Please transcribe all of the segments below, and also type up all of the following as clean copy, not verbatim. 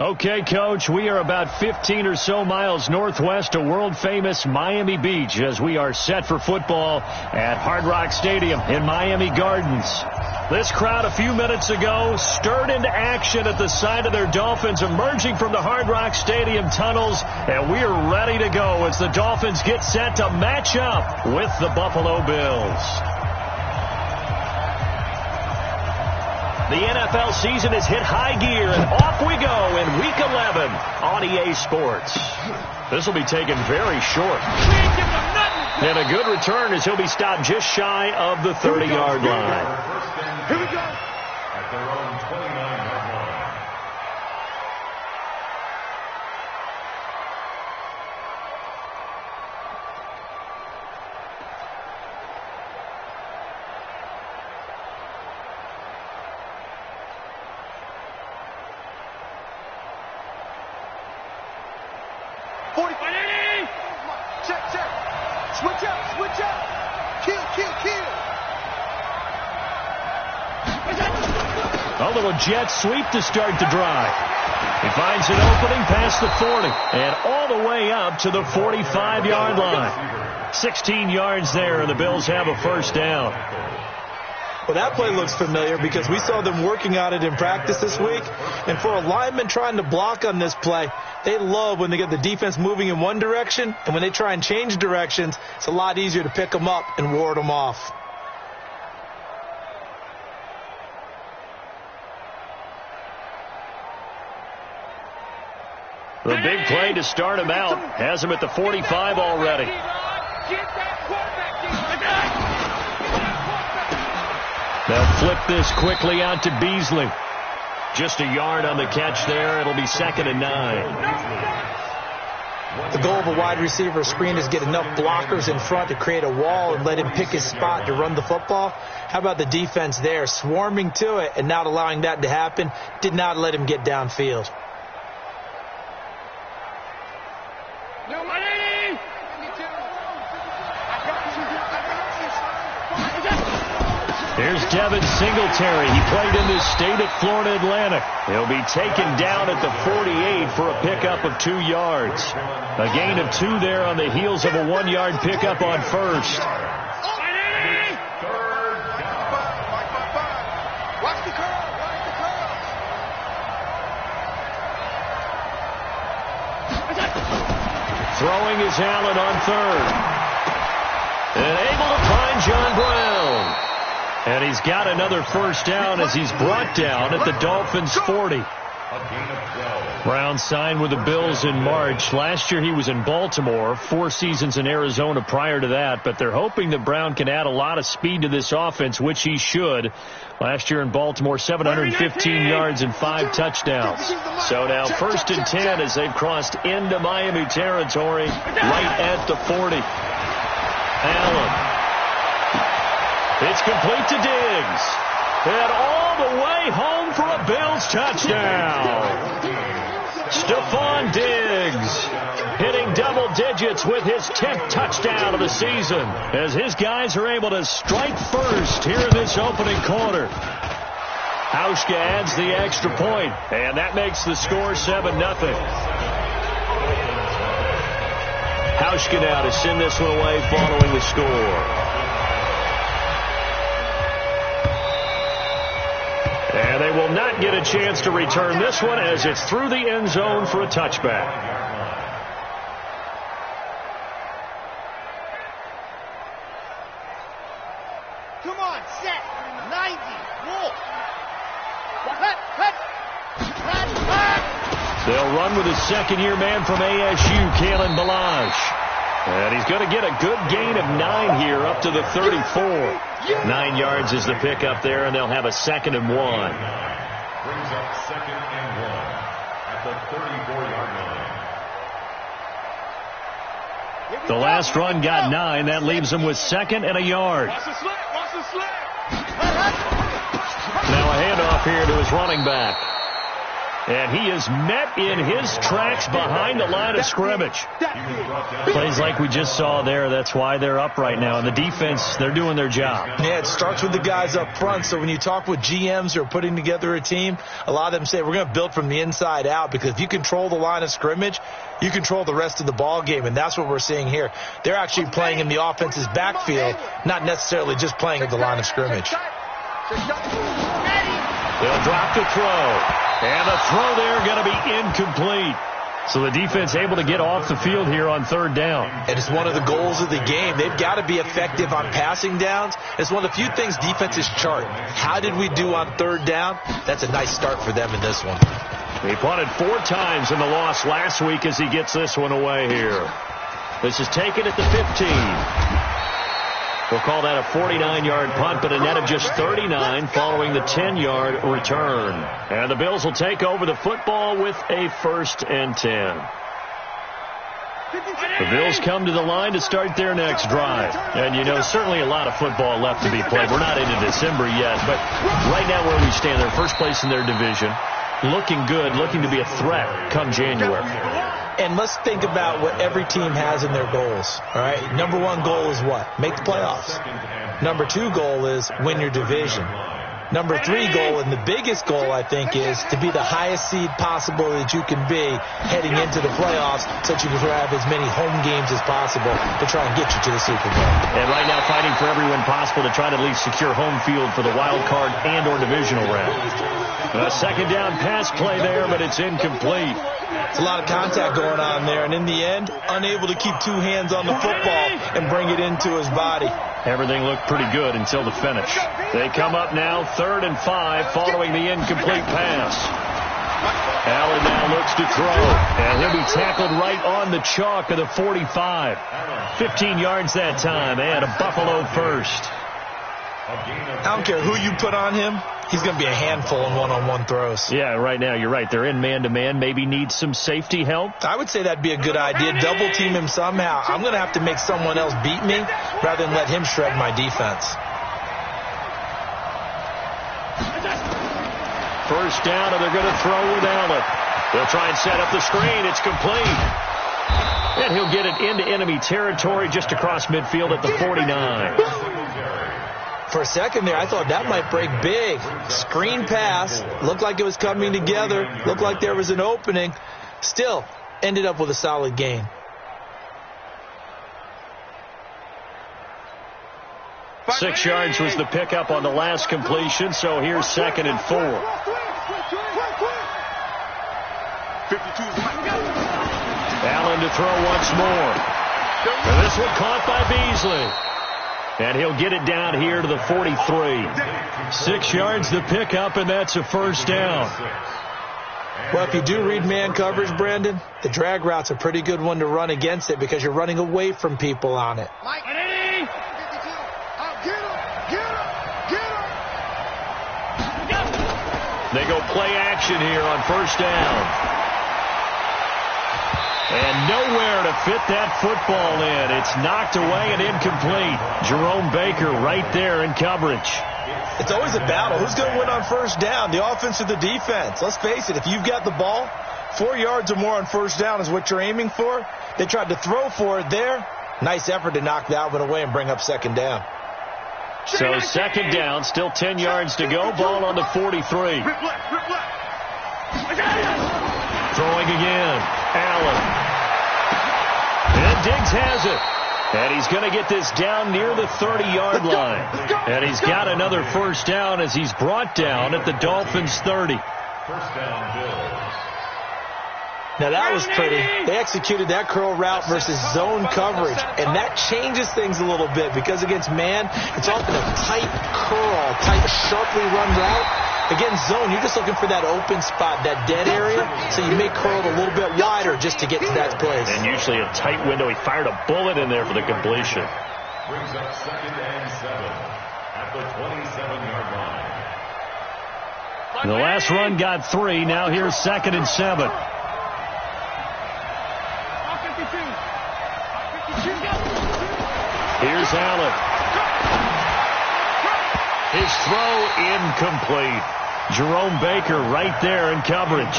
Okay, Coach, we are about 15 or so miles northwest of world-famous Miami Beach as we are set for football at Hard Rock Stadium in Miami Gardens. This crowd a few minutes ago stirred into action at the sight of their Dolphins emerging from the Hard Rock Stadium tunnels, and we are ready to go as the Dolphins get set to match up with the Buffalo Bills. The NFL season has hit high gear, and off we go in Week 11 on EA Sports. This will be taken very short. And a good return as he'll be stopped just shy of the 30-yard line. Here we go. At their own 29-yard line. A little jet sweep to start the drive. He finds an opening past the 40 and all the way up to the 45-yard line. 16 yards there, and the Bills have a first down. Well, that play looks familiar because we saw them working on it in practice this week. And for a lineman trying to block on this play, they love when they get the defense moving in one direction, and when they try and change directions, it's a lot easier to pick them up and ward them off. The big play to start him out has him at the 45 already. They'll flip this quickly out to Beasley. Just a yard on the catch there. It'll be 2nd and 9. The goal of a wide receiver screen is get enough blockers in front to create a wall and let him pick his spot to run the football. How about the defense there, swarming to it and not allowing that to happen? Did not let him get downfield. Here's Devin Singletary. He played in this state at Florida Atlantic. He'll be taken down at the 48 for a pickup of 2 yards. A gain of 2 there on the heels of a 1-yard pickup on first. Throwing is Allen on 3rd. And able to find John Brown. And he's got another first down as he's brought down at the Dolphins' 40. Brown signed with the Bills in March. Last year he was in Baltimore, 4 seasons in Arizona prior to that. But they're hoping that Brown can add a lot of speed to this offense, which he should. Last year in Baltimore, 715 yards and 5 touchdowns. So now 1st and 10 as they've crossed into Miami territory right at the 40. Allen. It's complete to Diggs. And all the way home for a Bills touchdown. Stephon Diggs hitting double digits with his 10th touchdown of the season as his guys are able to strike first here in this opening quarter. Hauschka adds the extra point, and that makes the score 7-0. Hauschka now to send this one away following the score. And they will not get a chance to return this one as it's through the end zone for a touchback. Come on, set, 90, roll. They'll run with his second-year man from ASU, Kalen Ballage. And he's going to get a good gain of 9 here up to the 34. 9 yards is the pickup there, and they'll have a 2nd and 1. Brings up 2nd and 1 at the 34-yard line. The last run got 9. That leaves them with 2nd and a yard. Watch the slip. Now a handoff here to his running back. And he is met in his tracks behind the line of scrimmage. Plays like we just saw there. That's why they're up right now. And the defense, they're doing their job. Yeah, it starts with the guys up front. So when you talk with GMs who are putting together a team, a lot of them say we're going to build from the inside out, because if you control the line of scrimmage, you control the rest of the ball game, and that's what we're seeing here. They're actually playing in the offense's backfield, not necessarily just playing at the line of scrimmage. They'll drop the throw. And the throw there going to be incomplete. So the defense able to get off the field here on third down. And it's one of the goals of the game. They've got to be effective on passing downs. It's one of the few things defenses chart. How did we do on third down? That's a nice start for them in this one. He punted 4 times in the loss last week as he gets this one away here. This is taken at the 15. We'll call that a 49-yard punt, but a net of just 39 following the 10-yard return. And the Bills will take over the football with a 1st and 10. The Bills come to the line to start their next drive. And, you know, certainly a lot of football left to be played. We're not into December yet, but right now where we stand, they're first place in their division. Looking good, looking to be a threat come January. And let's think about what every team has in their goals. All right, number 1 goal is what? Make the playoffs. Number 2 goal is win your division. Number 3 goal, and the biggest goal, I think, is to be the highest seed possible that you can be heading into the playoffs, so that you can have as many home games as possible to try and get you to the Super Bowl. And right now fighting for every win possible to try to at least secure home field for the wild card and or divisional round. A second down pass play there, but it's incomplete. It's a lot of contact going on there, and in the end, unable to keep 2 hands on the football and bring it into his body. Everything looked pretty good until the finish. They come up now 3rd and 5 following the incomplete pass. Allen now looks to throw, and he'll be tackled right on the chalk of the 45. 15 yards that time, and a Buffalo first. I don't care who you put on him. He's going to be a handful in one-on-one throws. Yeah, right now you're right. They're in man-to-man. Maybe needs some safety help. I would say that'd be a good idea. Double team him somehow. I'm going to have to make someone else beat me rather than let him shred my defense. First down, and they're going to throw with Allen. They'll try and set up the screen. It's complete. And he'll get it into enemy territory just across midfield at the 49. For a second there, I thought that might break big. Screen pass. Looked like it was coming together. Looked like there was an opening. Still, ended up with a solid gain. Six yards was the pickup on the last completion, so here's 2nd and 4. Allen to throw once more. And this one caught by Beasley. And he'll get it down here to the 43. 6 yards the pickup, and that's a first down. Well, if you do read man coverage, Brandon, the drag route's a pretty good one to run against it because you're running away from people on it. They go play action here on first down. And nowhere to fit that football in. It's knocked away and incomplete. Jerome Baker right there in coverage. It's always a battle. Who's going to win on first down, the offense or the defense? Let's face it, if you've got the ball, 4 yards or more on first down is what you're aiming for. They tried to throw for it there. Nice effort to knock that one away and bring up 2nd down. So 2nd down, still 10 yards to go. Ball on the 43. Throwing again. Allen. And Diggs has it. And he's going to get this down near the 30-yard line. And he's got another first down as he's brought down at the Dolphins' 30. First down, Bills. Now that was pretty. They executed that curl route versus zone coverage, and that changes things a little bit because against man, it's often a tight curl, tight, sharply run route. Against zone, you're just looking for that open spot, that dead area, so you may curl it a little bit wider just to get to that place. And usually a tight window. He fired a bullet in there for the completion. Brings up 2nd and 7 at the 27-yard line. The last run got 3. Now here's 2nd and 7. Here's Allen. His throw incomplete. Jerome Baker right there in coverage.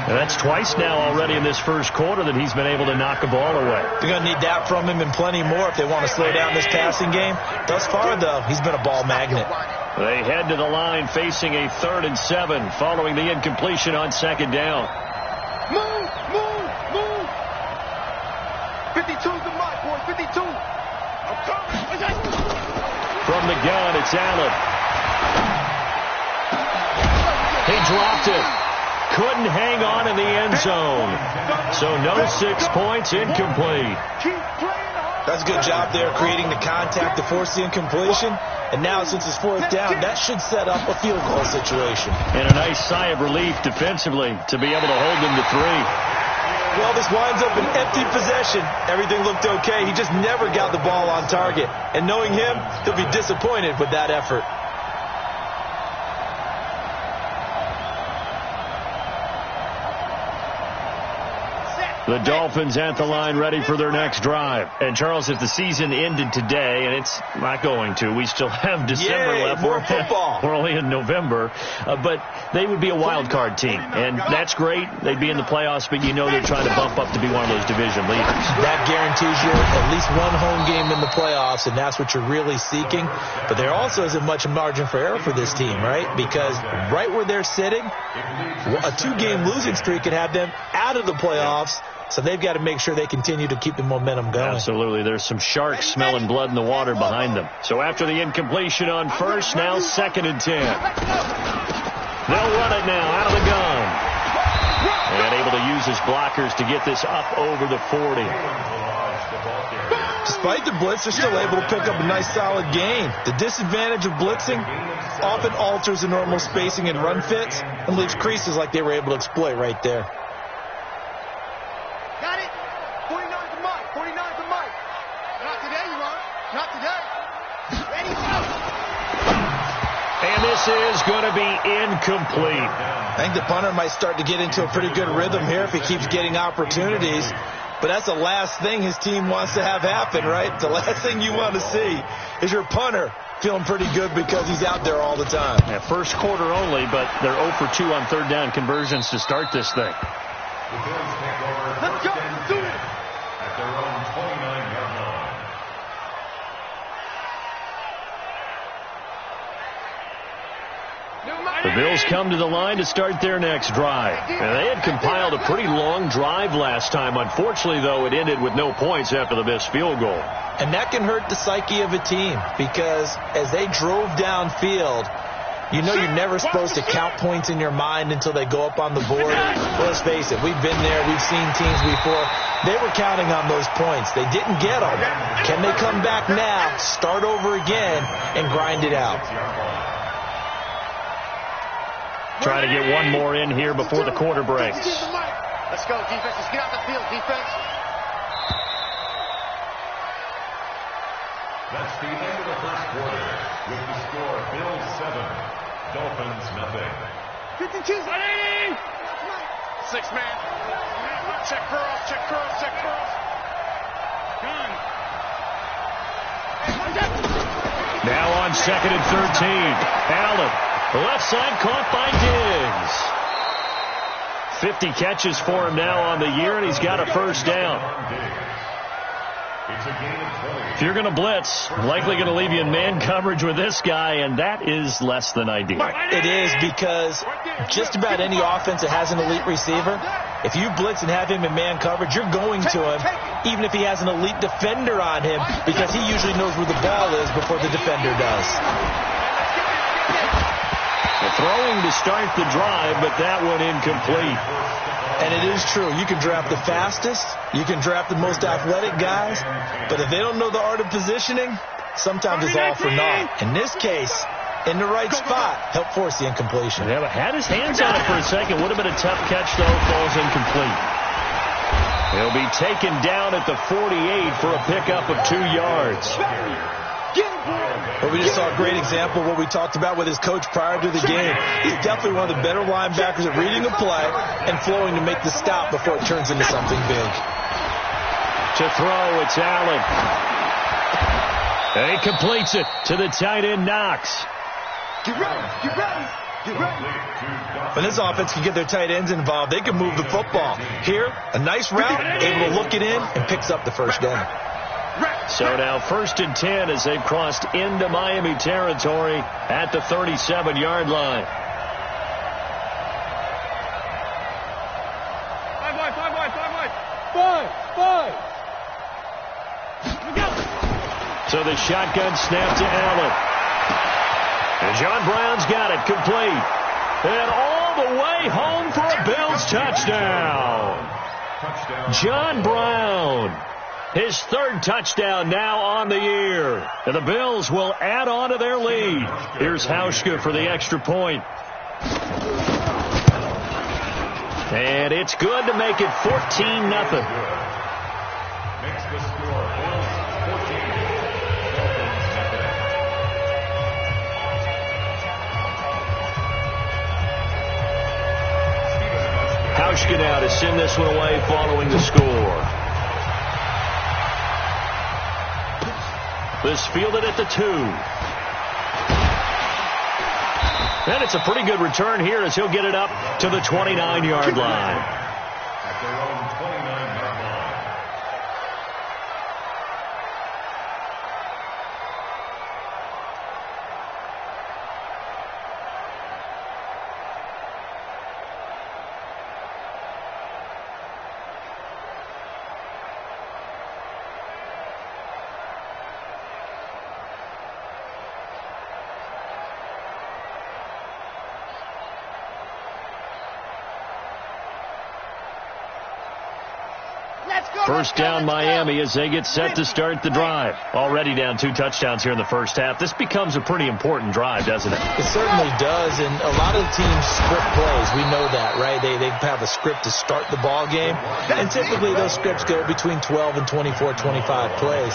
And that's twice now already in this first quarter that he's been able to knock a ball away. They're going to need that from him and plenty more if they want to slow down this passing game. Thus far, though, he's been a ball magnet. They head to the line facing a 3rd and 7 following the incompletion on 2nd down. Move, move, move. 52's the mark, boy, 52. I'm coming. From the gun, it's Allen. He dropped it. Couldn't hang on in the end zone. So no 6 points, incomplete. That's a good job there creating the contact to force the incompletion. And now since it's 4th down, that should set up a field goal situation. And a nice sigh of relief defensively to be able to hold them to 3. Well, this winds up an empty possession. Everything looked okay. He just never got the ball on target. And knowing him, he'll be disappointed with that effort. The Dolphins at the line ready for their next drive. And, Charles, if the season ended today, and it's not going to, we still have December left. More football. We're only in November. But they would be a wild card team. And that's great. They'd be in the playoffs, but you know they're trying to bump up to be one of those division leaders. That guarantees you at least one home game in the playoffs, and that's what you're really seeking. But there also isn't much margin for error for this team, right? Because right where they're sitting, a 2-game losing streak could have them out of the playoffs. So they've got to make sure they continue to keep the momentum going. Absolutely. There's some sharks smelling blood in the water behind them. So after the incompletion on 1st, now 2nd and 10. They'll run it now out of the gun. And able to use his blockers to get this up over the 40. Despite the blitz, they're still able to pick up a nice solid gain. The disadvantage of blitzing often alters the normal spacing and run fits and leaves creases like they were able to exploit right there. Got it. 49's the mark. 49's the mark. Not today, you want. Not today. Ready, go. And this is going to be incomplete. I think the punter might start to get into a pretty good rhythm here if he keeps getting opportunities. But that's the last thing his team wants to have happen, right? The last thing you want to see is your punter feeling pretty good because he's out there all the time. Yeah, first quarter only, but they're 0 for 2 on 3rd down conversions to start this thing. The Bills take over Let's go. 1st and 10 at their own 29-yard line. The Bills come to the line to start their next drive. And they had compiled a pretty long drive last time. Unfortunately, though, it ended with no points after the missed field goal. And that can hurt the psyche of a team because as they drove downfield, you know you're never supposed to count points in your mind until they go up on the board. Well, let's face it, we've been there. We've seen teams before. They were counting on those points. They didn't get them. Can they come back now, start over again, and grind it out? Trying to get one more in here before the quarter breaks. Let's go, defense. Let's get out the field, defense. That's the end of the first quarter with the score Bills 7, Dolphins nothing. 52. Ready? 6-man. Check curls, check curls, check curls. Gun. Now on 2nd and 13. Allen, left side caught by Diggs. 50 catches for him now on the year, and he's got a 1st down. It's a gain of 20. If you're going to blitz, likely going to leave you in man coverage with this guy, and that is less than ideal. It is because just about any offense that has an elite receiver, if you blitz and have him in man coverage, you're going to him, even if he has an elite defender on him, because he usually knows where the ball is before the defender does. Throwing to start the drive, but that one incomplete. And it is true. You can draft the fastest. You can draft the most athletic guys. But if they don't know the art of positioning, sometimes it's all for naught. In this case, in the right spot, help force the incompletion. Yeah, but had his hands on it for a second. Would have been a tough catch, though. Falls incomplete. He'll be taken down at the 48 for a pickup of 2 yards. Well, we just saw a great example of what we talked about with his coach prior to the game. He's definitely one of the better linebackers at reading a play and flowing to make the stop before it turns into something big. To throw, it's Allen. And he completes it to the tight end, Knox. Get ready, get ready. When this offense can get their tight ends involved, they can move the football. Here, a nice route, able to look it in, and picks up the first down. So now 1st and 10 as they've crossed into Miami territory at the 37-yard line. Five. So the shotgun snap to Allen. And John Brown's got it complete. And all the way home for a Bills touchdown. John Brown, his 3rd touchdown now on the year. And the Bills will add on to their lead. Here's Hauschka for the extra point. And it's good to make it 14-0. Makes the score Bills 14. Hauschka now to send this one away following the score. This fielded at the 2. And it's a pretty good return here as he'll get it up to the 29-yard line. At their own 29-yard line. First down Miami as they get set to start the drive. Already down 2 touchdowns here in the first half. This becomes a pretty important drive, doesn't it? It certainly does, and a lot of the teams script plays. We know that, right? They have a script to start the ball game, and typically those scripts go between 12 and 24, 25 plays.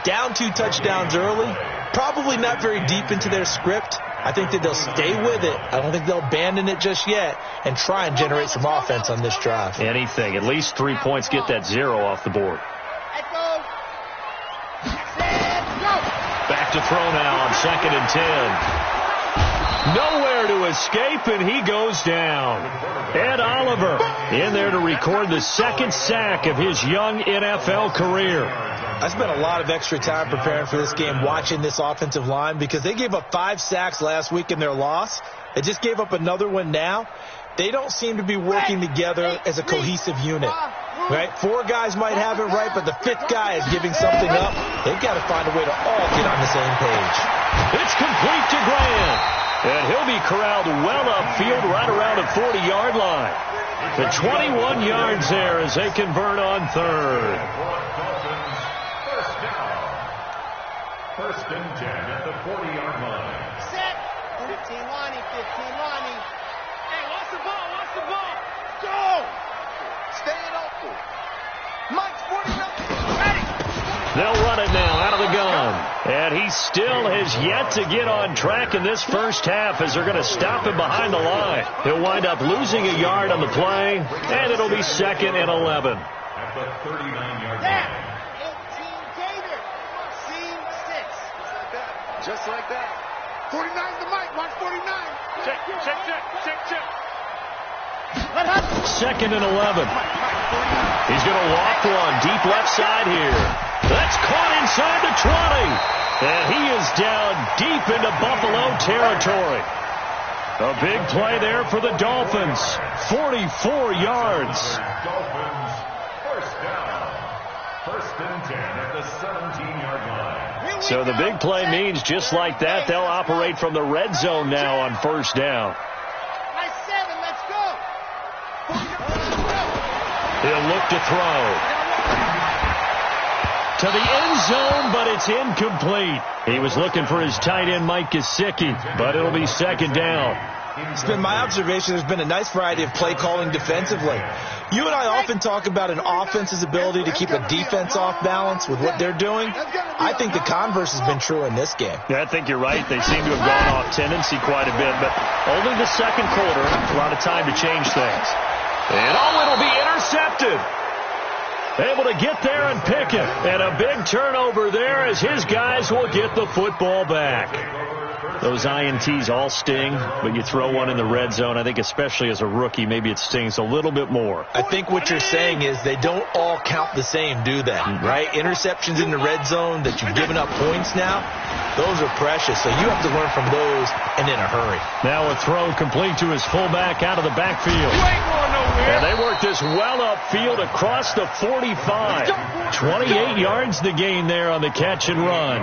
Down 2 touchdowns early, probably not very deep into their script. I think that they'll stay with it. I don't think they'll abandon it just yet and try and generate some offense on this drive. Anything. At least 3 points. Get that 0 off the board. Back to throw now on 2nd and 10. Nowhere to escape, and he goes down. Ed Oliver in there to record the 2nd sack of his young NFL career. I spent a lot of extra time preparing for this game watching this offensive line because they gave up 5 sacks last week in their loss. They just gave up another one now. They don't seem to be working together as a cohesive unit. Right? 4 guys might have it right, but the 5th guy is giving something up. They've got to find a way to all get on the same page. It's complete to Grant. And he'll be corralled well upfield right around the 40-yard line. The 21 yards there as they convert on 3rd. First and 10 at the 40-yard line. Set. 15 lining. Hey, watch the ball. Go. Stay it open. Mike's 49. Ready. They'll run it now out of the gun. And he still has yet to get on track in this first half as they're going to stop him behind the line. He'll wind up losing a yard on the play, and it'll be 2nd and 11. At the 39-yard line. 18 Gator. Seam 6. Just like that. 49's the Mike. Watch 49. Check. 2nd and 11. He's going to walk one deep left side here. That's caught inside the 20. And he is down deep into Buffalo territory. A big play there for the Dolphins. 44 yards. Dolphins first down. First and 10 at the 17-yard line. So the big play means just like that, they'll operate from the red zone now on first down. Nice 7. Let's go. He'll look to throw. To the end zone, but it's incomplete. He was looking for his tight end, Mike Gesicki, but it'll be 2nd down. It's been my observation there's been a nice variety of play calling defensively. You and I often talk about an offense's ability to keep a defense off balance with what they're doing. I think the converse has been true in this game. Yeah, I think you're right. They seem to have gone off tendency quite a bit, but only the second quarter, a lot of time to change things. And it'll be intercepted. Able to get there and pick it. And a big turnover there as his guys will get the football back. Those INTs all sting, but you throw one in the red zone, I think especially as a rookie, maybe it stings a little bit more. I think what you're saying is they don't all count the same, do they? Right? Interceptions in the red zone that you've given up points now, those are precious. So you have to learn from those and in a hurry. Now a throw complete to his fullback out of the backfield. And they work this well upfield across the 45. 28 yards the gain there on the catch and run.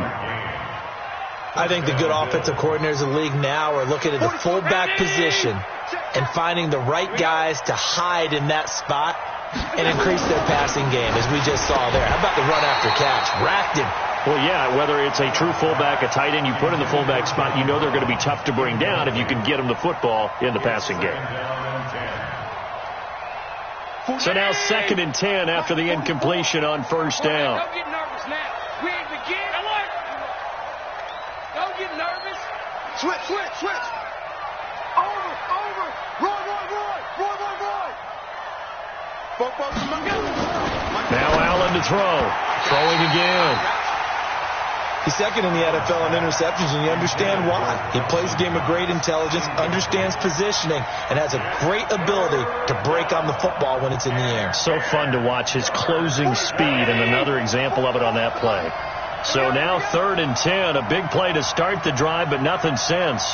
I think the good offensive coordinators in the league now are looking at the fullback position and finding the right guys to hide in that spot and increase their passing game, as we just saw there. How about the run after catch? Racked him. Well, yeah, whether it's a true fullback, a tight end you put in the fullback spot, you know they're going to be tough to bring down if you can get them the football in the passing game. So now 2nd and 10 after the incompletion on first down. Don't get nervous now. We ain't begin. Don't get nervous. Switch. Over. Roy. Now Allen to throw. Throwing again. He's second in the NFL in interceptions, and you understand why. He plays a game of great intelligence, understands positioning, and has a great ability to break on the football when it's in the air. So fun to watch his closing speed, and another example of it on that play. So now 3rd and 10, a big play to start the drive, but nothing since.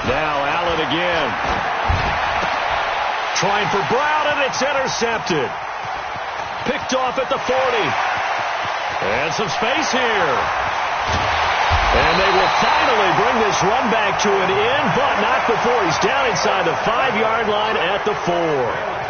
Now Allen again. Trying for Brown, and it's intercepted. Picked off at the 40. And some space here. And they will finally bring this run back to an end, but not before he's down inside the 5-yard line at the 4.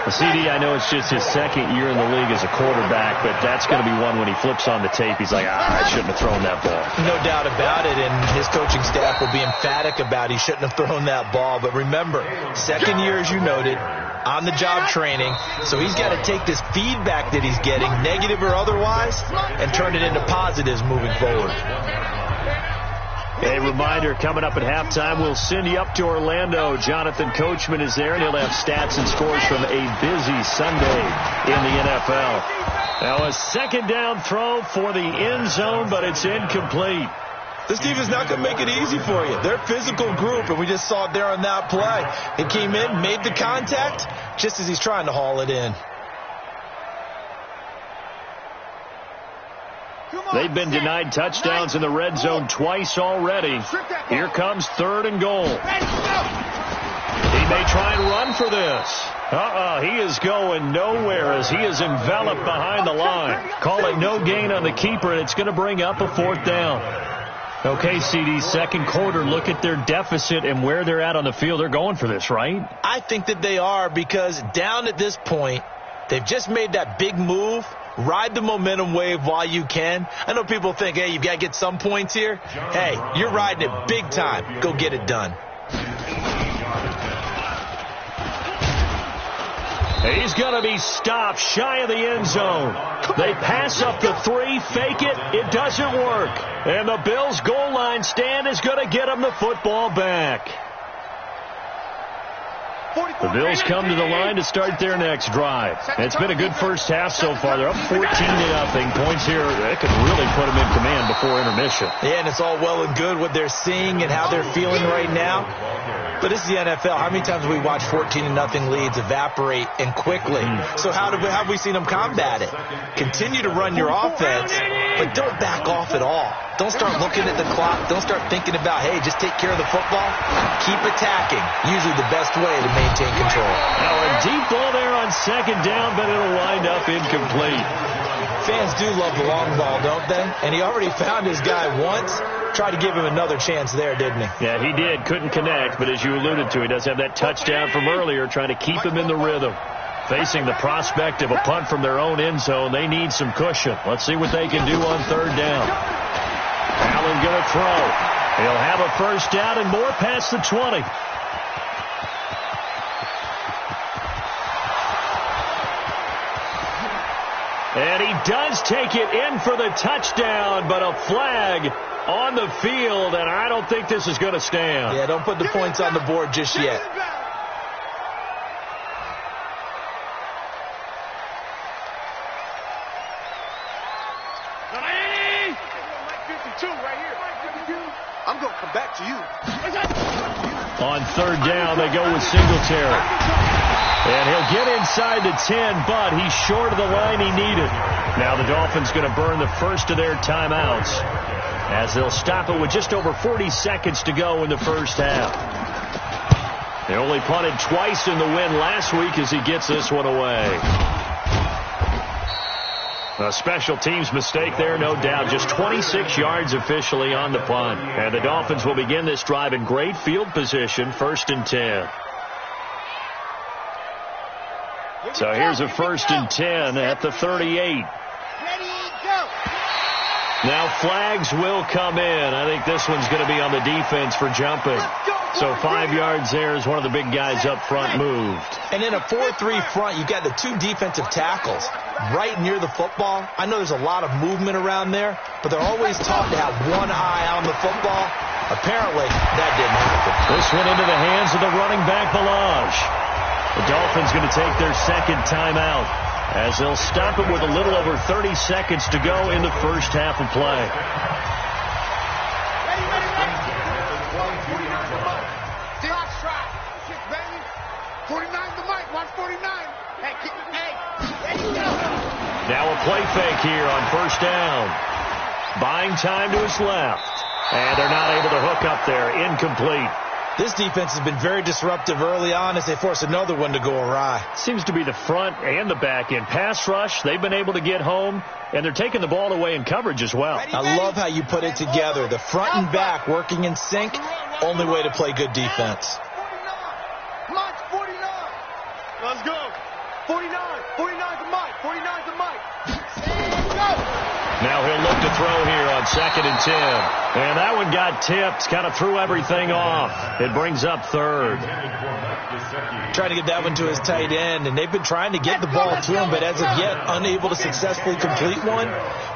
CD, I know it's just his 2nd year in the league as a quarterback, but that's going to be one when he flips on the tape. He's like, I shouldn't have thrown that ball. No doubt about it, and his coaching staff will be emphatic about he shouldn't have thrown that ball. But remember, 2nd year, as you noted, on-the-job training, so he's got to take this feedback that he's getting, negative or otherwise, and turn it into positives moving forward. A reminder, coming up at halftime, we'll send you up to Orlando. Jonathan Coachman is there, and he'll have stats and scores from a busy Sunday in the NFL. Now a 2nd down throw for the end zone, but it's incomplete. This team is not going to make it easy for you. They're a physical group, and we just saw it there on that play. He came in, made the contact, just as he's trying to haul it in. They've been denied touchdowns in the red zone twice already. Here comes 3rd and goal. He may try and run for this. He is going nowhere as he is enveloped behind the line. Call it no gain on the keeper, and it's going to bring up a 4th down. Okay, CD, 2nd quarter, look at their deficit and where they're at on the field. They're going for this, right? I think that they are, because down at this point, they've just made that big move. Ride the momentum wave while you can. I know people think, hey, you've got to get some points here. Hey, you're riding it big time. Go get it done. He's going to be stopped shy of the end zone. They pass up the 3, fake it. It doesn't work. And the Bills' goal line stand is going to get them the football back. The Bills come to the line to start their next drive. It's been a good first half so far. They're up 14-0. Points here, that could really put them in command before intermission. Yeah, and it's all well and good what they're seeing and how they're feeling right now. But this is the NFL. How many times have we watched 14-0 leads evaporate and quickly? So how have we seen them combat it? Continue to run your offense, but don't back off at all. Don't start looking at the clock. Don't start thinking about, hey, just take care of the football. Keep attacking. Usually the best way to maintain control. Now a deep ball there on 2nd down, but it'll wind up incomplete. Fans do love the long ball, don't they? And he already found his guy once. Tried to give him another chance there, didn't he? Yeah, he did. Couldn't connect, but as you alluded to, he does have that touchdown from earlier, trying to keep him in the rhythm. Facing the prospect of a punt from their own end zone, they need some cushion. Let's see what they can do on 3rd down. Allen going to throw. He'll have a 1st down and more past the 20. And he does take it in for the touchdown, but a flag on the field, and I don't think this is going to stand. Yeah, don't put the points on the board just yet. gonna come back to you. On third down, they go with Singletary. And he'll get inside the 10, but he's short of the line he needed. Now the Dolphins going to burn the first of their timeouts as they'll stop it with just over 40 seconds to go in the first half. They only punted twice in the win last week as he gets this one away. A special teams mistake there, no doubt. Just 26 yards officially on the punt. And the Dolphins will begin this drive in great field position, 1st and 10. So here's a 1st and 10 at the 38. Now flags will come in. I think this one's going to be on the defense for jumping. So 5 yards there as one of the big guys up front moved. And in a 4-3 front, you got the 2 defensive tackles right near the football. I know there's a lot of movement around there, but they're always taught to have one eye on the football. Apparently, that didn't happen. This one into the hands of the running back, Balaj. The Dolphins going to take their second timeout as they'll stop it with a little over 30 seconds to go in the first half of play. 49 the mic, 149. Hey, there you go. Now a play fake here on first down. Buying time to his left. And they're not able to hook up there. Incomplete. This defense has been very disruptive early on as they force another one to go awry. Seems to be the front and the back end. Pass rush, they've been able to get home, and they're taking the ball away in coverage as well. I love how you put it together. The front and back working in sync, only way to play good defense. March 49. Let's go. 49. 49 the mic. 49 the mic. Now he'll look to throw here on 2nd and 10. And that one got tipped, kind of threw everything off. It brings up 3rd. Trying to get that one to his tight end, and they've been trying to get the ball to him, but as of yet, unable to successfully complete one.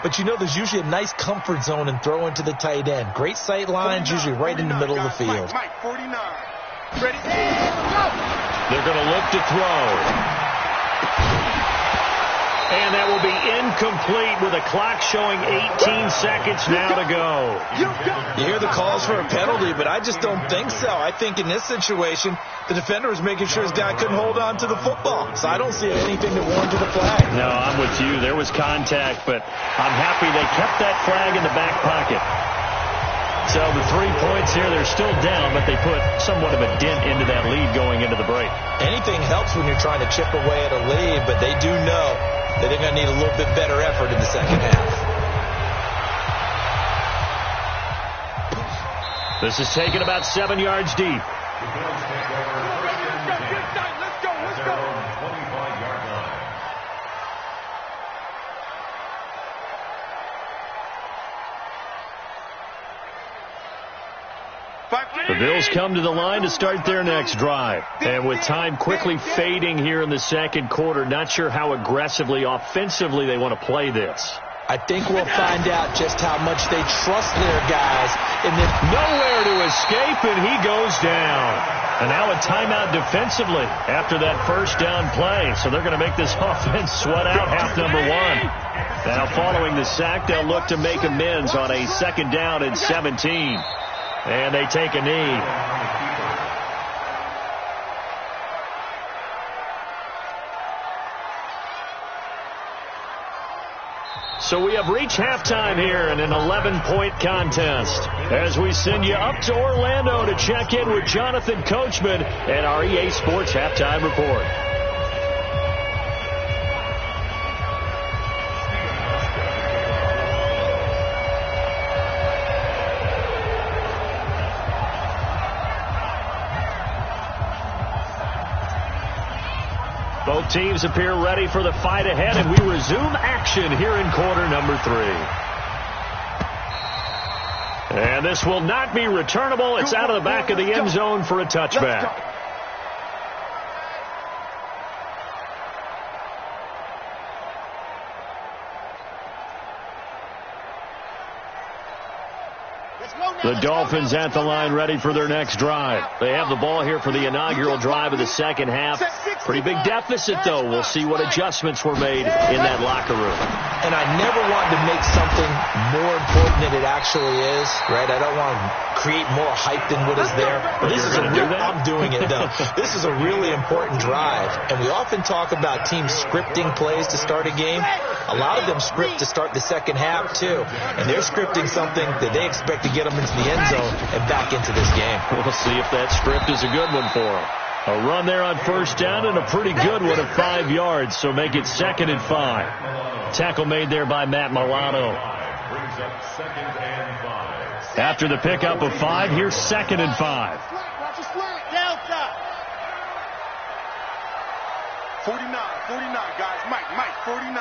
But you know, there's usually a nice comfort zone in throwing to the tight end. Great sight lines, usually right in the middle of the field. Mike, 49. Ready? They're going to look to throw. And that will be incomplete with a clock showing 18 seconds now to go. You hear the calls for a penalty, but I just don't think so. I think in this situation, the defender was making sure his guy couldn't hold on to the football. So I don't see anything that warranted a flag. No, I'm with you. There was contact, but I'm happy they kept that flag in the back pocket. So the 3 points here, they're still down, but they put somewhat of a dent into that lead going into the break. Anything helps when you're trying to chip away at a lead, but they do know that they're going to need a little bit better effort in the second half. This is taken about 7 yards deep. Let's go. 25-yard line. The Bills come to the line to start their next drive. And with time quickly fading here in the second quarter, not sure how aggressively, offensively they want to play this. I think we'll find out just how much they trust their guys. And then nowhere to escape, and he goes down. And now a timeout defensively after that first down play. So they're going to make this offense sweat out half number 1. Now following the sack, they'll look to make amends on a 2nd down and 17. And they take a knee. So we have reached halftime here in an 11-point contest as we send you up to Orlando to check in with Jonathan Coachman at our EA Sports Halftime Report. Both teams appear ready for the fight ahead, and we resume action here in quarter number 3. And this will not be returnable. It's out of the back of the end zone for a touchback. The Dolphins at the line ready for their next drive. They have the ball here for the inaugural drive of the second half. Pretty big deficit, though. We'll see what adjustments were made in that locker room. And I never want to make something more important than it actually is, right? I don't want to create more hype than what is there. But this is I'm doing it, though. This is a really important drive. And we often talk about teams scripting plays to start a game. A lot of them script to start the second half, too. And they're scripting something that they expect to get them into the end zone and back into this game. We'll see if that script is a good one for them. A run there on first down and a pretty good one of 5 yards, so make it 2nd and 5. Tackle made there by Matt Milano. After the pickup of 5, here's 2nd and 5. Delta. 49, guys. Mike, 49.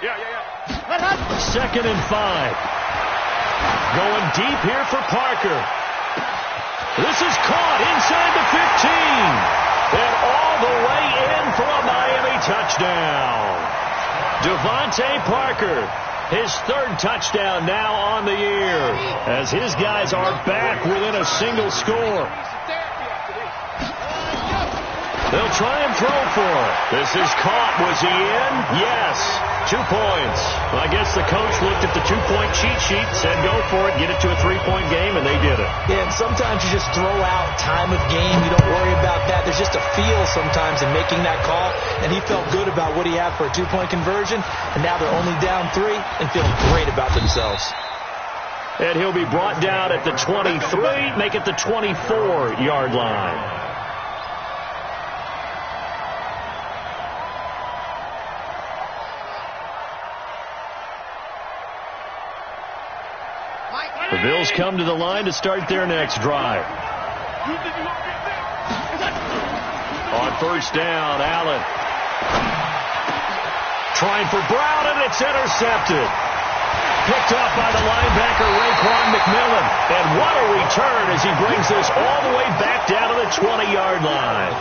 Yeah. 2nd and 5. Going deep here for Parker. This is caught inside the 15. And all the way in for a Miami touchdown. Devontae Parker, his 3rd touchdown now on the year, as his guys are back within a single score. They'll try and throw for it. This is caught. Was he in? Yes. 2 points. I guess the coach looked at the 2-point cheat sheet, said go for it, get it to a 3-point game, and they did it. Yeah, and sometimes you just throw out time of game. You don't worry about that. There's just a feel sometimes in making that call, and he felt good about what he had for a 2-point conversion, and now they're only down 3 and feeling great about themselves. And he'll be brought down at the 23, make it the 24-yard line. The Bills come to the line to start their next drive. On first down, Allen. Trying for Brown, and it's intercepted. Picked off by the linebacker, Raekwon McMillan. And what a return as he brings this all the way back down to the 20-yard line.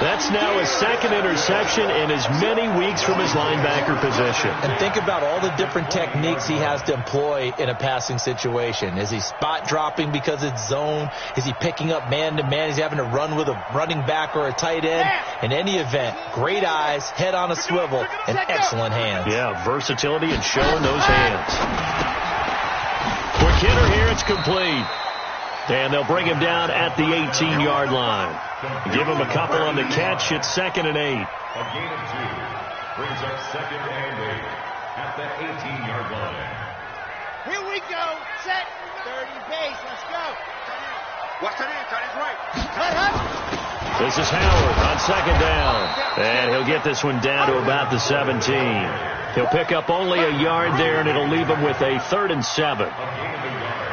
That's now his 2nd interception in as many weeks from his linebacker position. And think about all the different techniques he has to employ in a passing situation. Is he spot dropping because it's zone? Is he picking up man-to-man? Is he having to run with a running back or a tight end? In any event, great eyes, head on a swivel, and excellent hands. Yeah, versatility and showing those hands. Quick hitter here, it's complete. And they'll bring him down at the 18-yard line. Give him a couple on the catch. It's 2nd and 8. A gain of 2 brings up 2nd and 8 at the 18-yard line. Here we go. Set. 30 pace. Let's go. Watch that in. Cut his right. Cut. This is Howard on 2nd down. And he'll get this one down to about the 17. He'll pick up only a yard there, and it'll leave him with a 3rd and 7.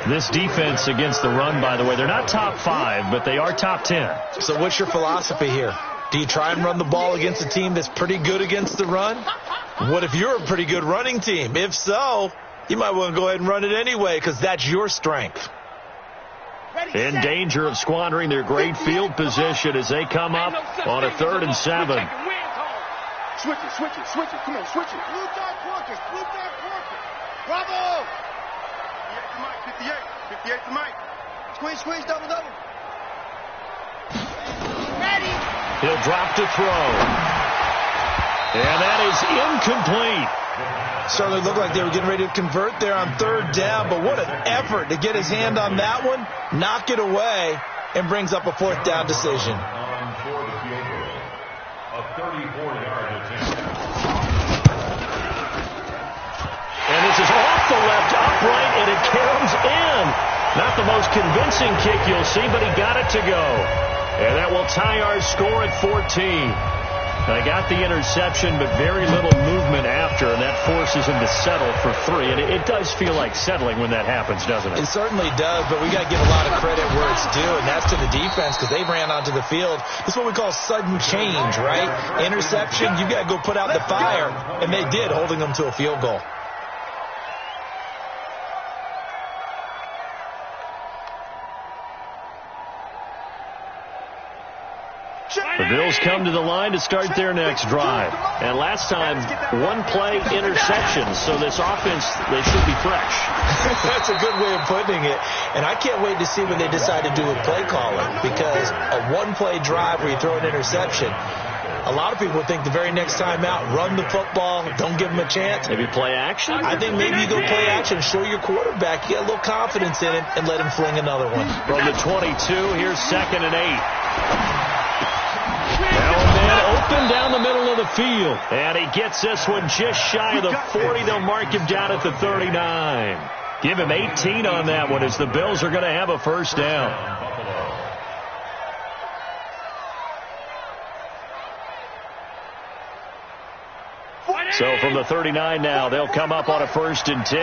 This defense against the run, by the way, they're not top 5, but they are top 10. So what's your philosophy here? Do you try and run the ball against a team that's pretty good against the run? What if you're a pretty good running team? If so, you might want to go ahead and run it anyway because that's your strength. In danger of squandering their great field position as they come up on a 3rd and 7. Switch it. Come on, switch it. Blue dot Porkers. Bravo. 58 to Mike. Squeeze, double. Ready. He'll drop to throw. And that is incomplete. Certainly looked like they were getting ready to convert there on 3rd down, but what an effort to get his hand on that one, knock it away, and brings up a 4th down decision. On for the field goal. A 34-yard attempt. And this is off the left upright, and it comes in. Not the most convincing kick you'll see, but he got it to go. And that will tie our score at 14. They got the interception, but very little movement after, and that forces him to settle for 3. And it does feel like settling when that happens, doesn't it? It certainly does, but we got to give a lot of credit where it's due, and that's to the defense because they ran onto the field. This is what we call sudden change, right? Interception, you got to go put out the fire, and they did, holding them to a field goal. The Bills come to the line to start their next drive. And last time, 1-play interception. So this offense, they should be fresh. That's a good way of putting it. And I can't wait to see when they decide to do a play calling. Because a 1-play drive where you throw an interception, A lot of people think the very next time out, run the football, don't give them a chance. Maybe play action? I think maybe you go play action, show your quarterback you got a little confidence in it, and let him fling another one. From the 22, here's 2nd and 8. Now a man open down the middle of the field. And he gets this one just shy of the 40. They'll mark him down at the 39. Give him 18 on that one as the Bills are going to have a first down. So from the 39 now, they'll come up on a 1st and 10.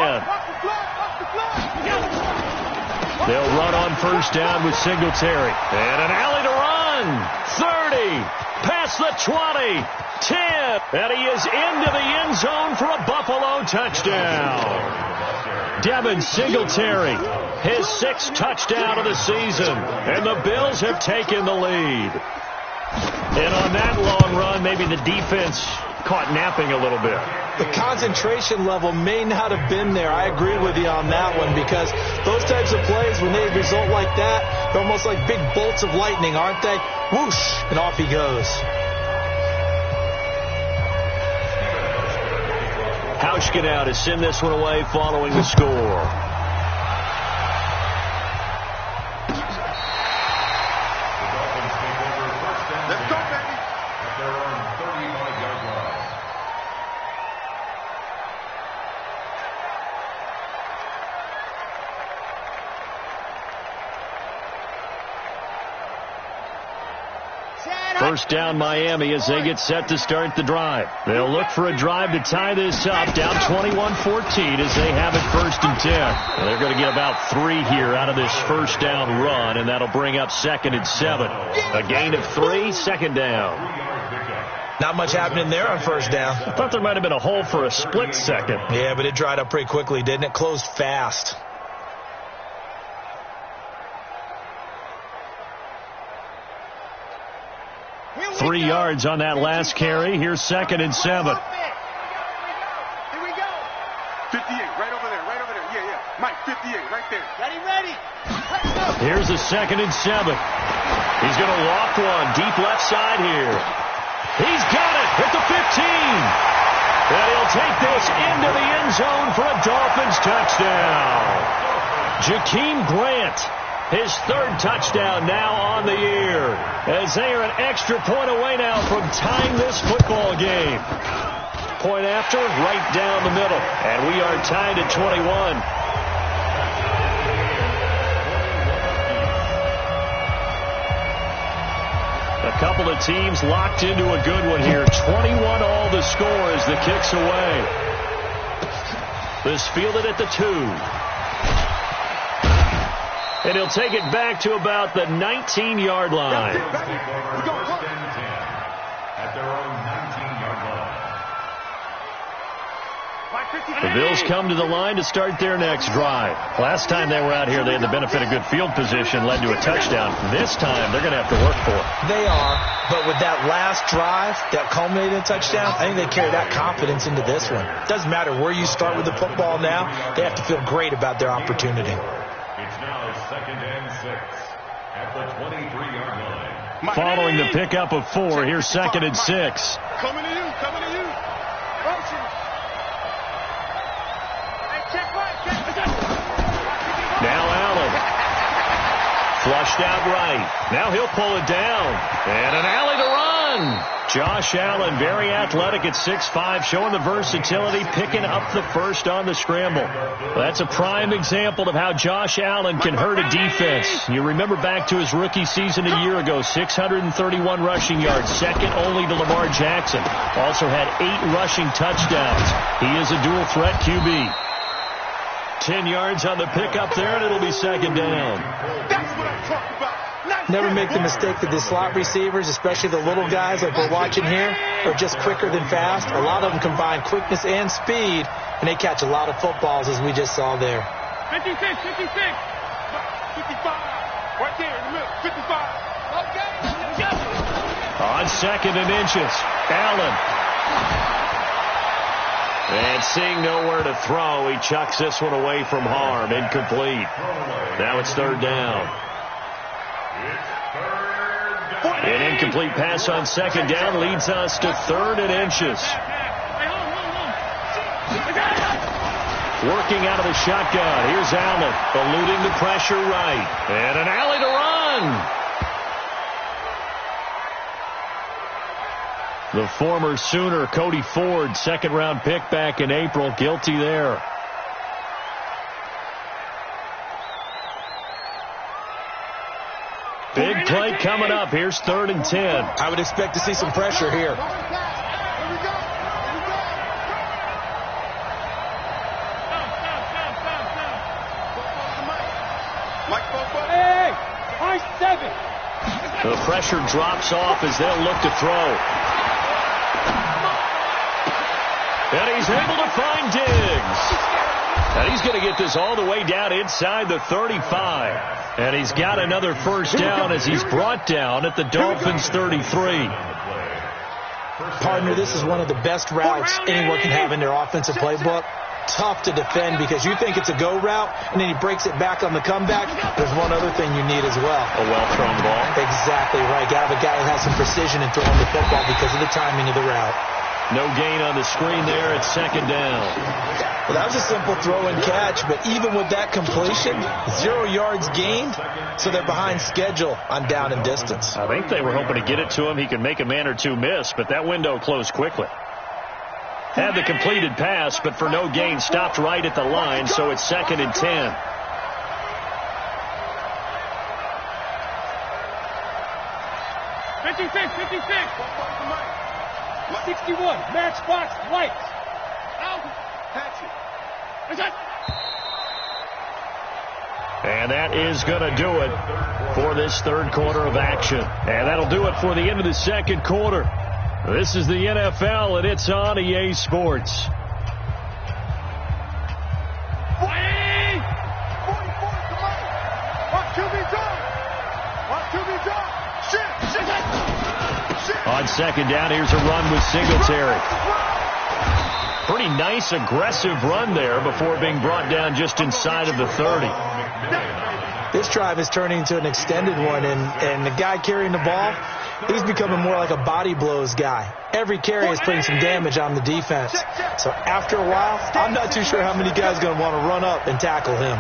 They'll run on first down with Singletary. And an alley to run. 30. Past the 20. 10. And he is into the end zone for a Buffalo touchdown. Devin Singletary, his 6th touchdown of the season. And the Bills have taken the lead. And on that long run, maybe the defense caught napping a little bit. The concentration level may not have been there. I agree with you on that one, because those types of plays, when they result like that, they're almost like big bolts of lightning, aren't they? Whoosh, and off he goes. Hauschka now to send this one away following the score. Let's go, baby. At their own 35-yard line. First down Miami as they get set to start the drive. They'll look for a drive to tie this up, down 21-14 as they have it 1st and 10. And they're going to get about 3 here out of this first down run, and that'll bring up 2nd and 7. A gain of 3, 2nd down. Not much happening there on first down. I thought there might have been a hole for a split second. Yeah, but it dried up pretty quickly, didn't it? Closed fast. Here 3 yards on that last carry. Here's 2nd and 7. Here we go. 58, right over there, right over there. Yeah, yeah. Mike, 58, right there. Ready. Here's a 2nd and 7. He's going to walk one deep left side here. He's got it at the 15. And he'll take this into the end zone for a Dolphins touchdown. Jakeem Grant, his 3rd touchdown now on the year, as they are an extra point away now from tying this football game. Point after, right down the middle. And we are tied at 21. A couple of teams locked into a good one here. 21 all the score as the kick's away. This fielded at the 2. And he'll take it back to about the 19-yard line. At their own 19-yard line. The Bills come to the line to start their next drive. Last time they were out here, they had the benefit of good field position, led to a touchdown. This time, they're going to have to work for it. They are, but with that last drive that culminated in a touchdown, I think they carry that confidence into this one. Doesn't matter where you start with the football now, they have to feel great about their opportunity. It's now 2nd and 6 at the 23-yard line. Following the pickup of 4, here's 2nd and 6. Coming to you. Motion. Now Allen. Flushed out right. Now he'll pull it down. And an alley to run. Josh Allen, very athletic at 6'5", showing the versatility, picking up the first on the scramble. That's a prime example of how Josh Allen can hurt a defense. You remember back to his rookie season a year ago, 631 rushing yards, second only to Lamar Jackson. Also had 8 rushing touchdowns. He is a dual threat QB. 10 yards on the pickup there, and it'll be 2nd down. That's what I'm talking about. Never make the mistake that the slot receivers, especially the little guys like we're watching here, are just quicker than fast. A lot of them combine quickness and speed, and they catch a lot of footballs, as we just saw there. 56. 55. Right there in the middle. 55. Okay. On 2nd and inches, Allen. And seeing nowhere to throw, he chucks this one away from harm. Incomplete. Now it's 3rd down. It's 3rd down. An incomplete pass on second down leads us to 3rd and inches. Working out of the shotgun. Here's Allen, eluding the pressure right. And an alley to run. The former Sooner, Cody Ford, second-round pick back in April, guilty there. Big play coming up. Here's 3rd and 10. I would expect to see some pressure here. Hey, high 7. The pressure drops off as they'll look to throw. And he's able to find Diggs. And he's going to get this all the way down inside the 35. And he's got another first down as he's brought down at the Dolphins' 33. Partner, this is one of the best routes anyone can have in their offensive playbook. Tough to defend because you think it's a go route, and then he breaks it back on the comeback. There's one other thing you need as well. A well-thrown ball. Exactly right. Got to have a guy that has some precision in throwing the football because of the timing of the route. No gain on the screen there at 2nd down. Well, that was a simple throw and catch, but even with that completion, 0 yards gained, so they're behind schedule on down and distance. I think they were hoping to get it to him. He could make a man or two miss, but that window closed quickly. Had the completed pass, but for no gain, stopped right at the line, so it's 2nd and 10. $56, 61, matchbox, lights. Out. And that is going to do it for this 3rd quarter of action. And that'll do it for the end of the 2nd quarter. This is the NFL, and it's on EA Sports. On 2nd down, here's a run with Singletary. Pretty nice, aggressive run there before being brought down just inside of the 30. This drive is turning into an extended one, and the guy carrying the ball, he's becoming more like a body blows guy. Every carry is putting some damage on the defense. So after a while, I'm not too sure how many guys are going to want to run up and tackle him.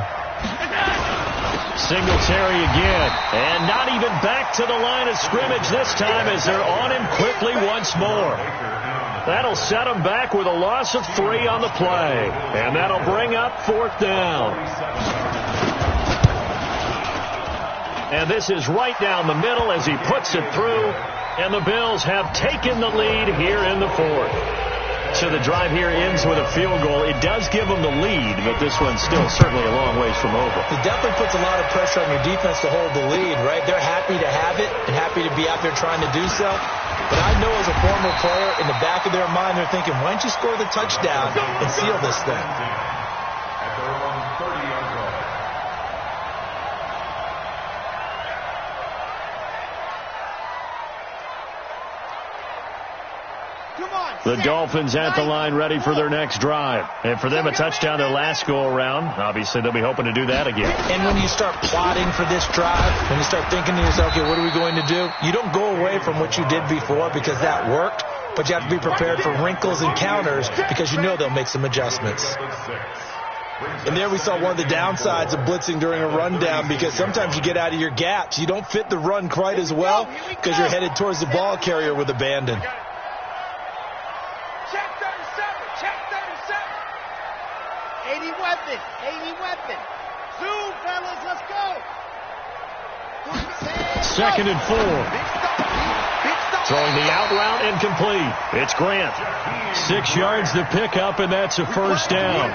Singletary again, and not even back to the line of scrimmage this time as they're on him quickly once more. That'll set him back with a loss of 3 on the play, and that'll bring up 4th down. And this is right down the middle as he puts it through, and the Bills have taken the lead here in the 4th. So the drive here ends with a field goal. It does give them the lead, but this one's still certainly a long ways from over. It definitely puts a lot of pressure on your defense to hold the lead, right? They're happy to have it and happy to be out there trying to do so. But I know as a former player, in the back of their mind, they're thinking, why don't you score the touchdown and seal this thing? At their own 30-yard line. The Dolphins at the line ready for their next drive. And for them, a touchdown their last go-around. Obviously, they'll be hoping to do that again. And when you start plotting for this drive, when you start thinking to yourself, okay, what are we going to do? You don't go away from what you did before because that worked, but you have to be prepared for wrinkles and counters because you know they'll make some adjustments. And there we saw one of the downsides of blitzing during a rundown because sometimes you get out of your gaps. You don't fit the run quite as well because you're headed towards the ball carrier with abandon. Weapon. Zoom, fellas, let's go. 2nd and 4. Throwing the out route incomplete. It's Grant. 6 yards to pick up, and that's a first down.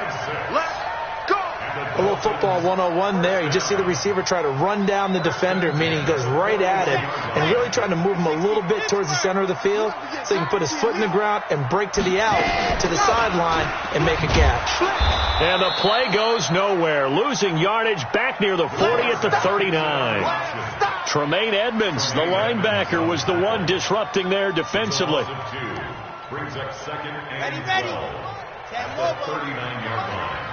A little football 101 there. You just see the receiver try to run down the defender, meaning he goes right at it, and really trying to move him a little bit towards the center of the field so he can put his foot in the ground and break to the out, to the sideline, and make a catch. And the play goes nowhere. Losing yardage back near the 40 at the 39. Tremaine Edmonds, the linebacker, was the one disrupting there defensively. Brings up 2nd and 12 Ready. at the 39-yard line.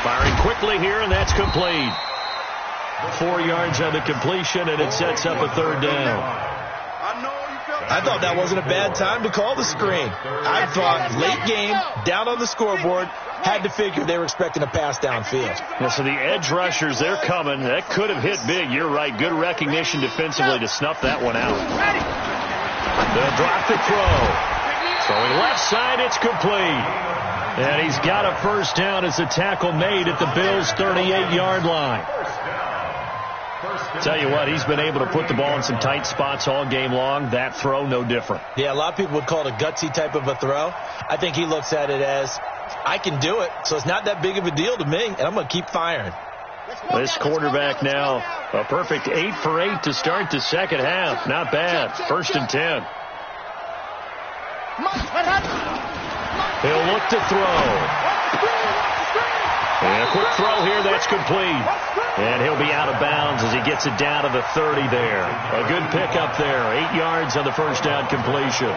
Firing quickly here, and that's complete. 4 yards on the completion, and it sets up a third down. I thought that wasn't a bad time to call the screen. I thought late game, down on the scoreboard, had to figure they were expecting a pass downfield. Yeah, so the edge rushers, they're coming. That could have hit big. You're right. Good recognition defensively to snuff that one out. They'll drop the throw. Throwing left side, it's complete. And he's got a first down as the tackle made at the Bills' 38-yard line. Tell you what, he's been able to put the ball in some tight spots all game long. That throw, no different. Yeah, a lot of people would call it a gutsy type of a throw. I think he looks at it as, I can do it, so it's not that big of a deal to me, and I'm going to keep firing. This quarterback now, a perfect 8 for 8 to start the second half. Not bad. 1st and 10. He'll look to throw. And a quick throw here, that's complete. And he'll be out of bounds as he gets it down to the 30 there. A good pickup there. 8 yards on the first down completion.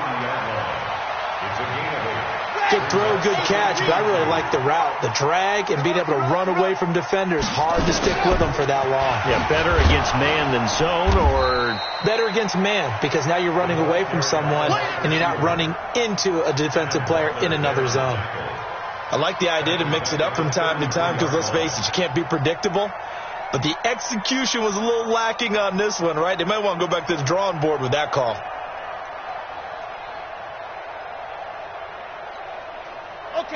Good throw, good catch, but I really like the route. The drag and being able to run away from defenders. Hard to stick with them for that long. Yeah, better against man than zone, or? Better against man, because now you're running away from someone and you're not running into a defensive player in another zone. I like the idea to mix it up from time to time because, let's face it, you can't be predictable. But the execution was a little lacking on this one, right? They might want to go back to the drawing board with that call.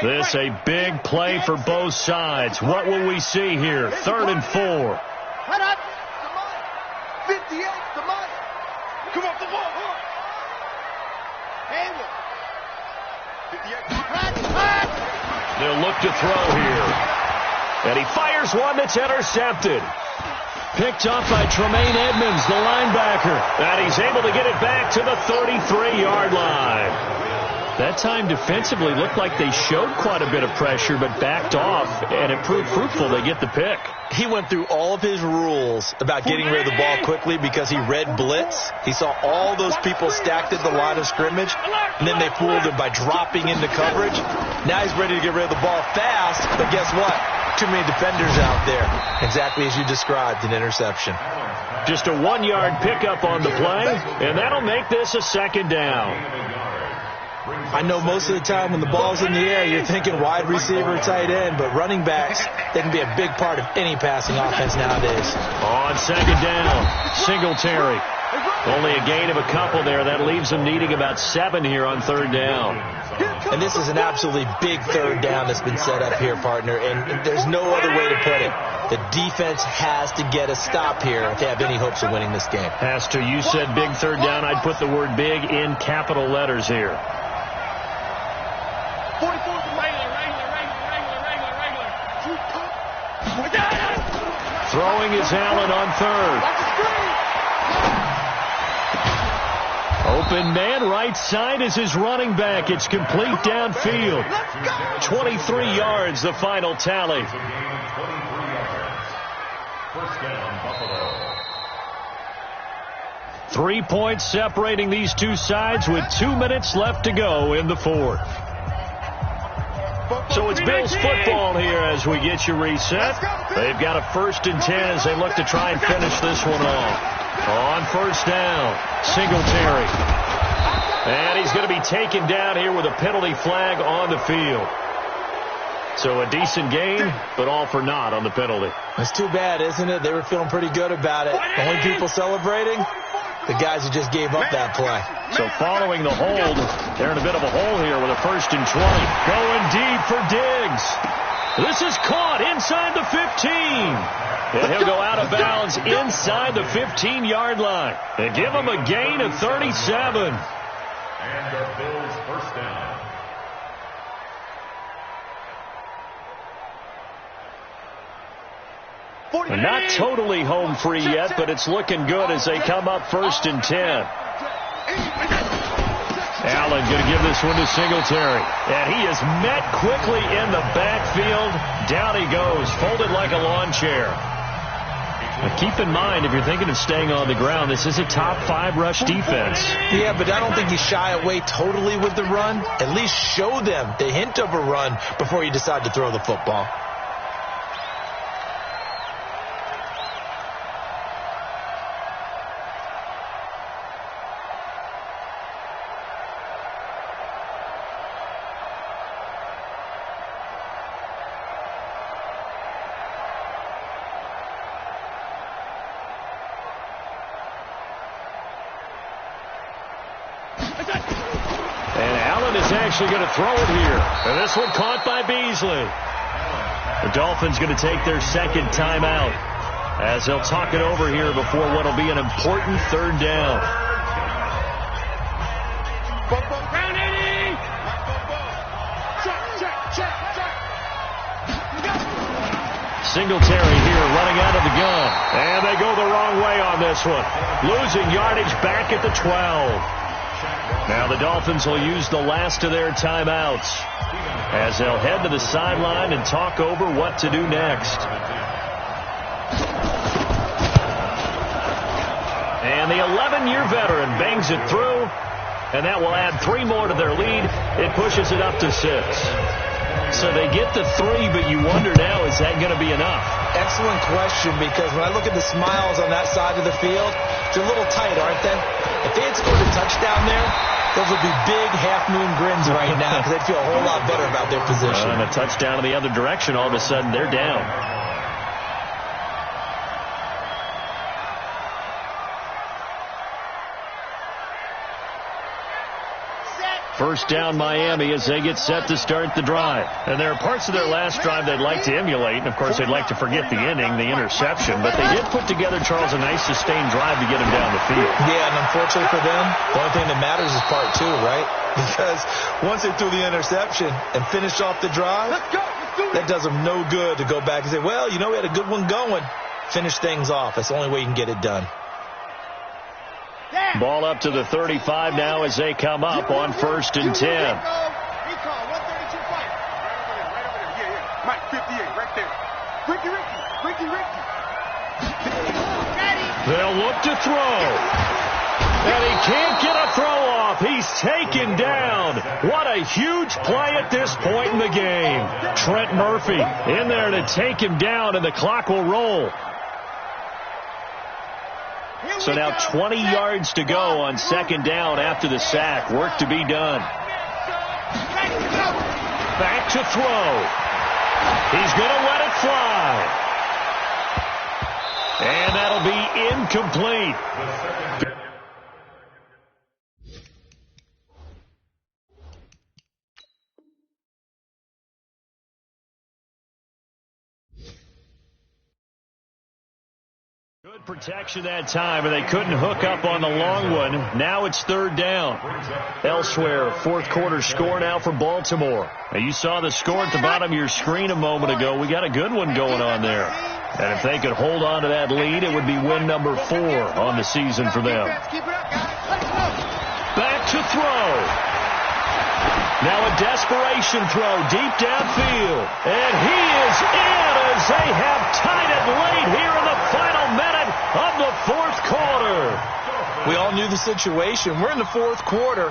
This a big play for both sides. What will we see here? 3rd and 4. Head up. 58, come on. Come off the ball. Handle. 58. They'll look to throw here. And he fires one that's intercepted. Picked off by Tremaine Edmonds, the linebacker. And he's able to get it back to the 33-yard line. That time defensively looked like they showed quite a bit of pressure but backed off, and it proved fruitful. They get the pick. He went through all of his rules about getting rid of the ball quickly because he read blitz. He saw all those people stacked at the line of scrimmage, and then they fooled him by dropping into coverage. Now he's ready to get rid of the ball fast, but guess what? Too many defenders out there. Exactly as you described, an interception. Just a 1-yard pickup on the play, and that'll make this a 2nd down. I know most of the time when the ball's in the air, you're thinking wide receiver, tight end, but running backs, they can be a big part of any passing offense nowadays. On 2nd down, Singletary. Only a gain of a couple there. That leaves them needing about 7 here on 3rd down. And this is an absolutely big 3rd down that's been set up here, partner, and there's no other way to put it. The defense has to get a stop here if they have any hopes of winning this game. Has to. You said big 3rd down. I'd put the word big in capital letters here. 44 regular. Throwing is Allen on 3rd. Open man, right side is his running back. It's complete downfield. 23 yards, the final tally. 23 yards. First down, Buffalo. 3 points separating these two sides with 2 minutes left to go in the 4th. So it's Bills football here as we get you reset. They've got a 1st and 10 as they look to try and finish this one off. On 1st down, Singletary. And he's going to be taken down here with a penalty flag on the field. So a decent game, but all for naught on the penalty. It's too bad, isn't it? They were feeling pretty good about it. The only people celebrating, the guys who just gave up that play. So following the hold, they're in a bit of a hole here with a 1st and 20. Going deep for Diggs. This is caught inside the 15. And he'll go out of bounds inside the 15-yard line. They give him a gain of 37. And the Bills' first down. And not totally home free yet, but it's looking good as they come up 1st and 10. Allen going to give this one to Singletary. And he is met quickly in the backfield. Down he goes, folded like a lawn chair. Now keep in mind, if you're thinking of staying on the ground, this is a top 5 rush defense. Yeah, but I don't think you shy away totally with the run. At least show them the hint of a run before you decide to throw the football. And Allen is actually going to throw it here. And this one caught by Beasley. The Dolphins going to take their second timeout as they'll talk it over here before what will be an important third down. Round 80! Singletary here running out of the gun. And they go the wrong way on this one. Losing yardage back at the 12. Now the Dolphins will use the last of their timeouts as they'll head to the sideline and talk over what to do next. And the 11-year veteran bangs it through, and that will add 3 more to their lead. It pushes it up to 6. So they get the 3, but you wonder now, is that going to be enough? Excellent question, because when I look at the smiles on that side of the field, they're a little tight, aren't they? If they had scored a touchdown there, those would be big half-moon grins right now because they'd feel a whole lot better about their position. And a touchdown in the other direction, all of a sudden they're down. First down Miami as they get set to start the drive. And there are parts of their last drive they'd like to emulate. And, of course, they'd like to forget the inning, the interception. But they did put together, Charles, a nice sustained drive to get him down the field. Yeah, and unfortunately for them, the only thing that matters is part 2, right? Because once they threw the interception and finished off the drive, that does them no good to go back and say, well, you know, we had a good one going. Finish things off. That's the only way you can get it done. Ball up to the 35 now as they come up on 1st and 10. Mike, 58, right there. Ricky. They'll look to throw. And he can't get a throw off. He's taken down. What a huge play at this point in the game. Trent Murphy in there to take him down, and the clock will roll. So now 20 yards to go on 2nd down after the sack. Work to be done. Back to throw. He's going to let it fly. And that'll be incomplete. Good protection that time, and they couldn't hook up on the long one. Now it's 3rd down. Elsewhere, 4th quarter score now for Baltimore. Now you saw the score at the bottom of your screen a moment ago. We got a good one going on there. And if they could hold on to that lead, it would be win number 4 on the season for them. Back to throw. Now a desperation throw deep downfield. And he is in as they have tied it late here in the final minute of the 4th quarter. We all knew the situation. We're in the 4th quarter.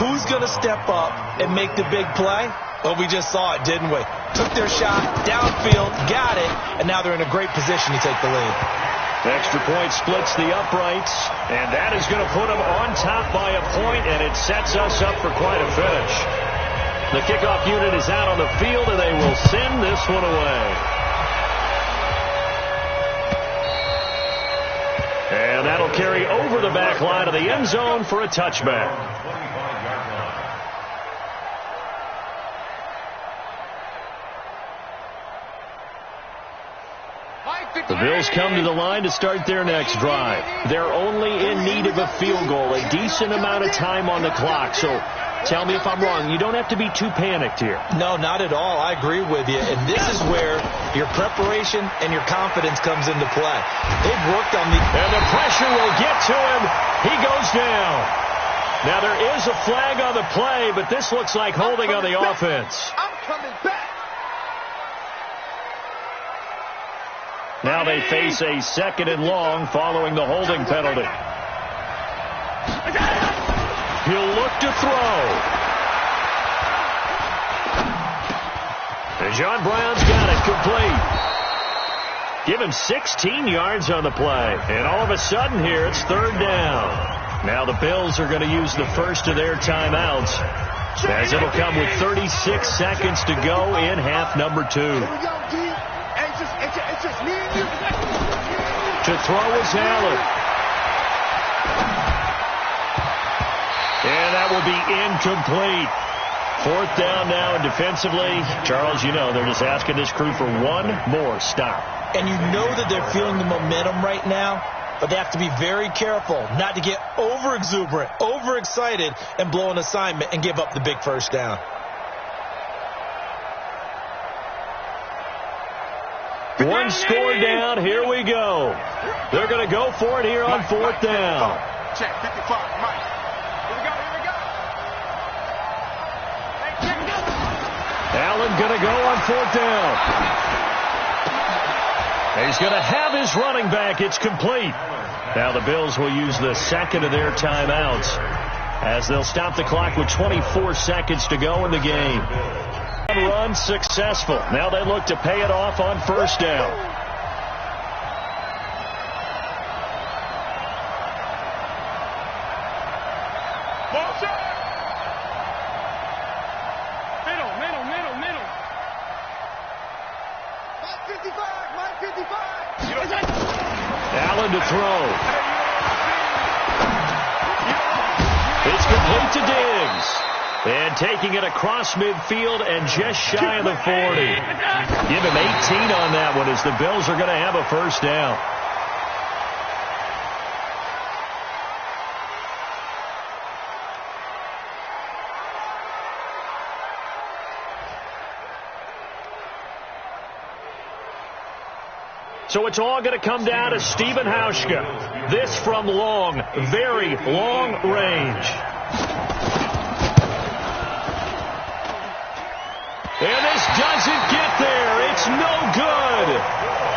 Who's going to step up and make the big play? Well, we just saw it, didn't we? Took their shot, downfield, got it, and now they're in a great position to take the lead. Extra point splits the uprights, and that is going to put them on top by a point, and it sets us up for quite a finish. The kickoff unit is out on the field, and they will send this one away. And that'll carry over the back line of the end zone for a touchback. The Bills come to the line to start their next drive. They're only in need of a field goal, a decent amount of time on the clock. So tell me if I'm wrong. You don't have to be too panicked here. No, not at all. I agree with you. And this is where your preparation and your confidence comes into play. They've worked on the... And the pressure will get to him. He goes down. Now there is a flag on the play, but this looks like holding on the offense. I'm coming back. Now they face a 2nd and long following the holding penalty. He'll look to throw. And John Brown's got it complete. Give him 16 yards on the play. And all of a sudden here, it's 3rd down. Now the Bills are going to use the first of their timeouts, as it'll come with 36 seconds to go in half number 2. To throw is Allen. And that will be incomplete. Fourth down now, and defensively, Charles, you know, they're just asking this crew for one more stop. And you know that they're feeling the momentum right now, but they have to be very careful not to get over-exuberant, over-excited, and blow an assignment and give up the big first down. One score down. Here we go. They're going to go for it here on fourth down. Check, 55, Mike. Here we go. Allen going to go on fourth down. He's going to have his running back. It's complete. Now the Bills will use the second of their timeouts as they'll stop the clock with 24 seconds to go in the game. Run successful. Now they look to pay it off on first down. Middle. Mike 55. Allen to throw. It's complete to Diggs. And taking it across midfield and just shy of the 40. Give him 18 on that one as the Bills are going to have a first down. So it's all going to come down to Stephen Hauschka. This from long, very long range. And this doesn't get there. It's no good.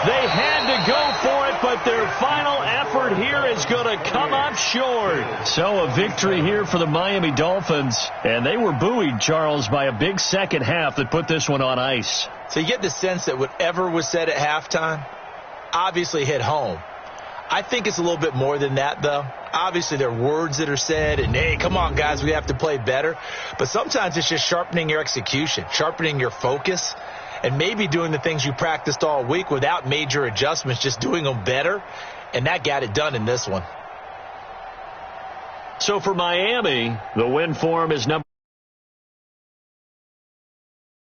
They had to go for it, but their final effort here is going to come up short. So a victory here for the Miami Dolphins. And they were buoyed, Charles, by a big second half that put this one on ice. So you get the sense that whatever was said at halftime obviously hit home. I think it's a little bit more than that, though. Obviously, there are words that are said, and, hey, come on, guys, we have to play better. But sometimes it's just sharpening your execution, sharpening your focus, and maybe doing the things you practiced all week without major adjustments, just doing them better. And that got it done in this one. So for Miami, the win form is number